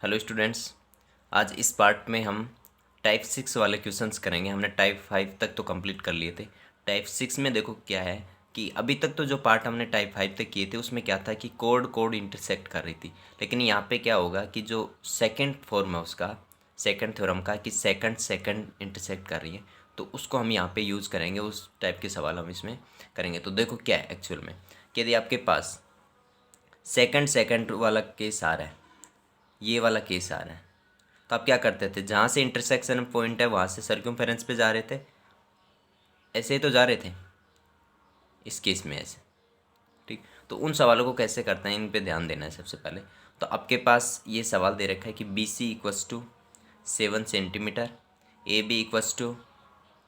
Hello students. आज इस part में हम टाइप 6 वाले क्वेश्चंस करेंगे। हमने टाइप 5 तक तो कंप्लीट कर लिए थे। टाइप 6 में देखो क्या है कि अभी तक तो जो पार्ट हमने टाइप 5 तक किए थे उसमें क्या था कि कोड कोड इंटरसेक्ट कर रही थी। लेकिन यहाँ पे क्या होगा कि जो सेकंड फॉर्म है उसका, सेकंड थ्योरम का, कि सेकंड सेकंड इंटरसेक्ट कर रही है, तो उसको हम यहाँ पे यूज़ करेंगे। उस टाइप के सवाल हम इसमें करेंगे। तो देखो क्या है एक्चुअल में कि यदि आपके पास सेकंड सेकंड वाला केस आ रहा है, ये वाला केस आ रहा है, तो आप क्या करते थे, जहाँ से इंटरसेक्शन पॉइंट है वहाँ से सर्कमफेरेंस पे जा रहे थे। ऐसे ही तो जा रहे थे इस केस में, ऐसे। ठीक। तो उन सवालों को कैसे करते हैं इन पे ध्यान देना है सबसे पहले। तो आपके पास ये सवाल दे रखा है कि B C equals to 7 centimetre, A B equals to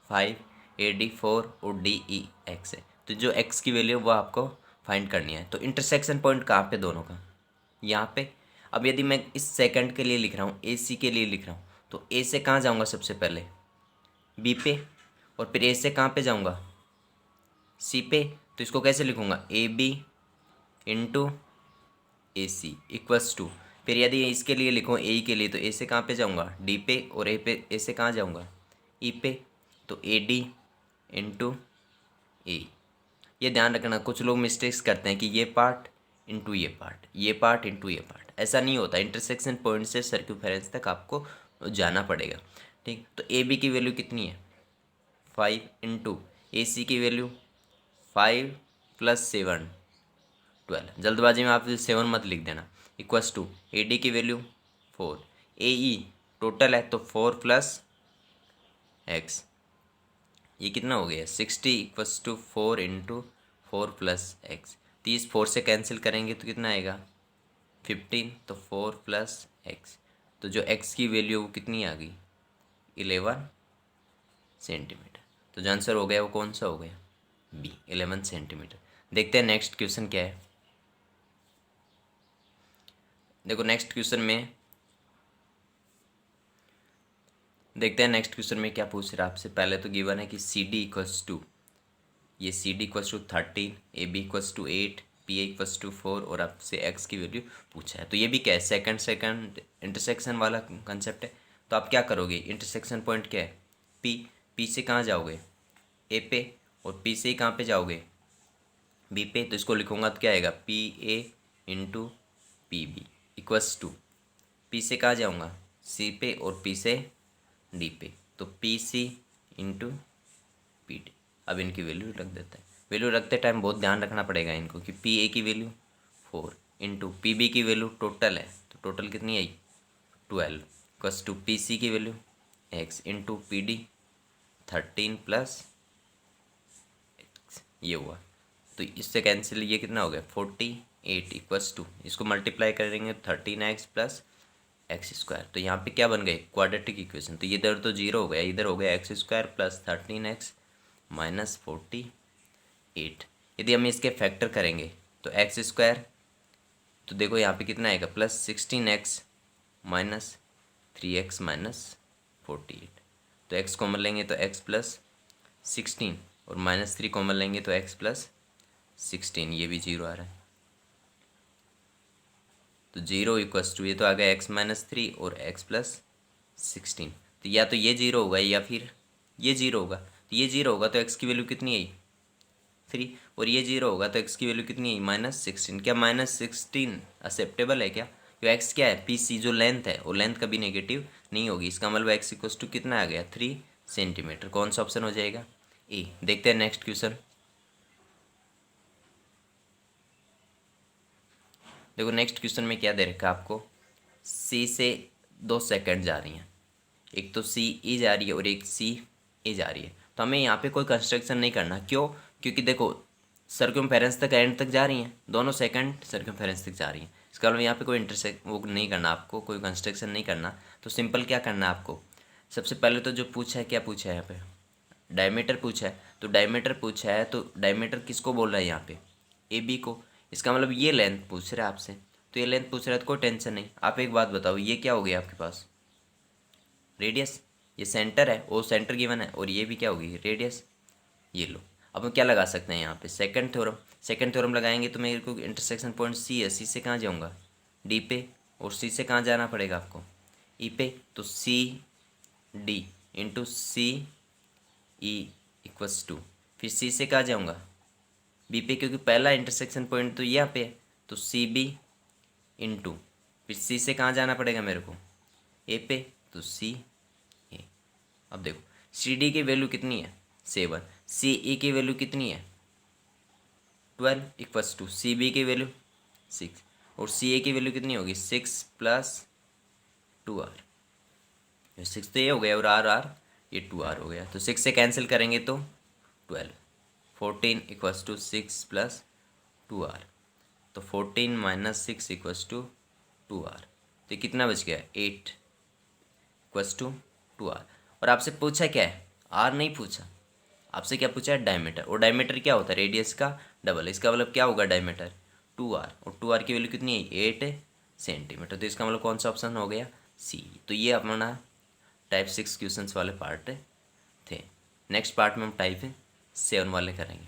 5, A D 4 और डी ई एक्स है। तो जो एक्स की वैल्यू है वो आपको फाइंड करनी है। तो इंटरसेक्शन पॉइंट कहाँ पे दोनों का, यहाँ पे। अब यदि मैं इस सेकंड के लिए लिख रहा हूँ, ए सी के लिए लिख रहा हूँ, तो ए से कहाँ जाऊँगा सबसे पहले, बी पे, और फिर ए से कहाँ पे जाऊँगा, सी पे। तो इसको कैसे लिखूँगा, A B into A C equals to, फिर यदि इसके लिए लिखूँ ए के लिए, तो ए से कहाँ पे जाऊँगा, डी पे, और ए से कहाँ जाऊँगा, ई पे। तो ए डी इंटू ए। ये ध्यान रखना, कुछ लोग मिस्टेक्स करते हैं कि ये पार्ट इंटू ये पार्ट, ये पार्ट इंटू ये पार्ट। ऐसा नहीं होता। इंटरसेक्शन पॉइंट से सर्कमफेरेंस तक आपको जाना पड़ेगा। ठीक। तो ए बी की वैल्यू कितनी है, 5 इंटू ए सी की वैल्यू 5 प्लस 7 12। जल्दबाजी में आप 7 मत लिख देना। इक्वस टू ए डी की वैल्यू 4, ए ई टोटल है तो 4 प्लस एक्स, ये कितना हो गया 60 equals to 4 into 4 plus X. 30 4 से कैंसिल करेंगे तो कितना आएगा 15, तो 4 प्लस एक्स। तो जो एक्स की वैल्यू वो कितनी आ गई 11 सेंटीमीटर। तो जो आंसर हो गया वो कौन सा हो गया, बी 11 सेंटीमीटर। देखते हैं नेक्स्ट क्वेश्चन क्या है। देखो नेक्स्ट क्वेश्चन में, देखते हैं नेक्स्ट क्वेश्चन में क्या पूछ रहा है आपसे। पहले तो गिवन है कि सी डी इक्वल्स टू, ये C D equals to 13, A B equals to 8, P A equals to 4, और आपसे एक्स की वैल्यू पूछा है। तो ये भी क्या है, सेकंड सेकंड इंटरसेक्शन वाला कंसेप्ट है। तो आप क्या करोगे, इंटरसेक्शन पॉइंट क्या है, पी। पी से कहाँ जाओगे, ए पे, और पी से ही कहाँ पे जाओगे, बी पे। तो इसको लिखूंगा तो क्या आएगा, P A into P B equals to, P से कहाँ जाऊँगा, सी पे, और पी से डी पे। तो P C into P D. अब इनकी वैल्यू रख देते हैं। वैल्यू रखते टाइम बहुत ध्यान रखना पड़ेगा इनको कि पी ए की वैल्यू 4 इंटू पी बी की वैल्यू टोटल है, तो टोटल कितनी आई 12, इक्वस टू पी सी की value x into P D 13 plus x, ये हुआ। तो इससे कैंसिल, ये कितना हो गया 48 इक्वस टू, इसको मल्टीप्लाई करेंगे 13x प्लस एक्स स्क्वायर। तो यहाँ पे क्या बन गए, क्वाड्रेटिक इक्वेशन। तो इधर तो जीरो हो गया, इधर हो गया x square plus 13x minus 48। यदि हम इसके फैक्टर करेंगे तो एक्स स्क्वायर, तो देखो यहाँ पे कितना आएगा plus 16x minus 3x minus 48। तो x कॉमन लेंगे तो x प्लस 16, और माइनस 3 कॉमन लेंगे तो x प्लस 16, ये भी जीरो आ रहा है। तो जीरो इक्वस टू, ये तो आ गया एक्स माइनस 3 और एक्स प्लस 16। तो या तो ये जीरो होगा या फिर ये जीरो होगा। तो ये जीरो होगा तो एक्स की वैल्यू कितनी आई 3, और ये जीरो होगा तो एक्स की वैल्यू कितनी आई -16। क्या -16 एक्सेप्टेबल है क्या, जो एक्स क्या है पी सी, जो लेंथ है वो लेंथ कभी नेगेटिव नहीं होगी। इसका मतलब एक्स इक्वस टू कितना आ गया 3 सेंटीमीटर। कौन सा ऑप्शन हो जाएगा, ए। देखते हैं नेक्स्ट क्वेश्चन। देखो नेक्स्ट क्वेश्चन में क्या दे रखा है आपको, सी से 2 सेकंड जा रही हैं, एक तो सी ई जा रही है और एक सी ए जा रही है। तो हमें यहाँ पे कोई कंस्ट्रक्शन नहीं करना। क्यों, क्योंकि देखो सर्कमफेरेंस तक एंड तक जा रही हैं, दोनों सेकंड सर्कमफेरेंस तक जा रही हैं। इसका मतलब यहाँ पे कोई इंटरसेक्ट वो नहीं करना आपको, कोई कंस्ट्रक्शन नहीं करना। तो सिंपल क्या करना है आपको, सबसे पहले तो जो पूछा है, क्या पूछा है यहाँ पे, डायमीटर पूछा है। तो डायमीटर पूछा है तो डायमीटर किसको बोल रहा है यहाँ पे, ए बी को। इसका मतलब ये लेंथ पूछ रहा है आपसे, तो ये लेंथ पूछ रहा है तो कोई टेंशन नहीं। आप एक बात बताओ, ये क्या हो गया आपके पास, रेडियस। ये सेंटर है, वो सेंटर गिवन है, और ये भी क्या होगी रेडियस। ये लो। अब हम क्या लगा सकते हैं यहाँ पे, सेकंड थ्योरम। सेकंड थ्योरम लगाएंगे तो मेरे को इंटरसेक्शन पॉइंट सी है, सी से कहाँ जाऊँगा, डी पे। और सी से कहाँ जाना पड़ेगा आपको, ई पे, तो C D into C E equals to, फिर सी से कहाँ जाऊँगा, बी पे, क्योंकि पहला इंटरसेक्शन पॉइंट तो यहाँ पे है, तो सी बी इंटू, फिर सी से कहाँ जाना पड़ेगा मेरे को, ए पे, तो सी ए। अब देखो सी डी की वैल्यू कितनी है 7, सी ई की वैल्यू कितनी है 12 इक्वल्स टू सी बी की वैल्यू 6, और सी ए की वैल्यू कितनी होगी 6 प्लस 2r, 6 तो ये हो गया और आर आर ये 2r हो गया, तो 6 से कैंसिल करेंगे तो 12, 14 इक्वल्स टू 6 प्लस 2r, तो 14 माइनस 6 इक्वल्स टू 2r, तो ये कितना बच गया 8 इक्वल्स टू 2r। और आपसे पूछा क्या है, r नहीं पूछा, आपसे क्या पूछा है डायमीटर, और डायमीटर क्या होता है रेडियस का डबल, इसका मतलब क्या होगा डायमीटर 2r, और 2r की वैल्यू कितनी है 8 सेंटीमीटर, तो इसका मतलब कौन सा ऑप्शन हो गया सी। तो ये अपना टाइप 6 क्वेश्चंस वाले पार्ट थे। नेक्स्ट पार्ट में हम टाइप 7 वाले करेंगे।